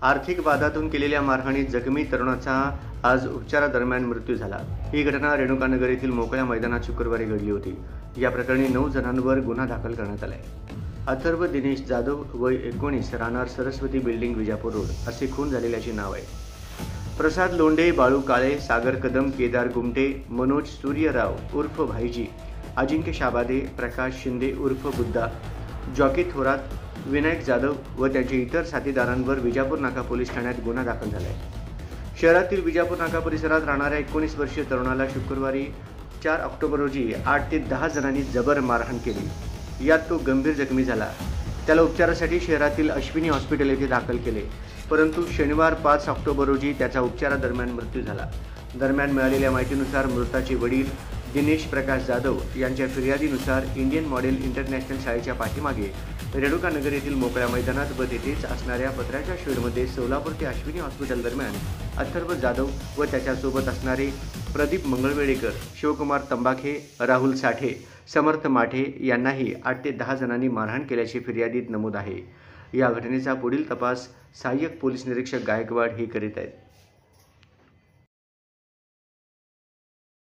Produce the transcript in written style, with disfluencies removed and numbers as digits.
आर्थिक वादातून केलेल्या मारहाणीत जखमी तरुणाचा आज उपचारादरम्यान मृत्यू झाला। ही घटना रेणुकानगर येथील मोकळ्या मैदानात शुक्रवारी घडली होती। या प्रकरणी 9 जणांवर गुन्हा दाखल करण्यात आलाय। अथर्व दिनेश जाधव वय 19 राहणार सरस्वती बिल्डिंग विजापूर रोड असे खून झालेल्याचे नाव आहे। प्रसाद लोंढे, बाळू काळे, सागर कदम, केदार गुमटे, मनोज सूर्यराव उर्फ भाईजी, अजिंक्य शाबादे, प्रकाश शिंदे उर्फ बुद्धा, जॉकी थोरात, विनायक जाधव व त्यांच्या इतर साथीदारांवर विजापूर नाका पोलीस ठाण्यात गुन्हा दाखल झाला आहे। शहरातील विजापूर नाका परिसरात राहणाऱ्या 19 वर्षीय तरुणाला शुक्रवारी 4 ऑक्टोबर रोजी 8 ते 10 जणांनी जबर मारहाण केली। यात तो गंभीर जखमी झाला। त्याला उपचारासाठी शहरातील अश्विनी हॉस्पिटल येथे दाखल केले, परंतु शनिवार 5 ऑक्टोबर रोजी त्याचा उपचारादरम्यान मृत्यू झाला। दरम्यान मिळालेल्या माहितीनुसार मृताचे वडील दिनेश प्रकाश जाधव यांच्या फिर्यादीनुसार इंडियन मॉडेल इंटरनॅशनल शाळेच्या पाठीमागे रेणुकानगर येथील मोकळ्या मैदानात व तेथेच असणाऱ्या पत्र्याच्या शेडमध्ये सोलापूर ते अश्विनी हॉस्पिटल दरम्यान अथर्व जाधव व त्याच्यासोबत असणारे प्रदीप मंगळवेडेकर, शिवकुमार तंबाखे, राहुल साठे, समर्थ माठे यांनाही 8 ते 10 जणांनी मारहाण केल्याचे फिर्यादीत नमूद आहे। या घटनेचा पुढील तपास सहाय्यक पोलीस निरीक्षक गायकवाड हे करीत आहेत।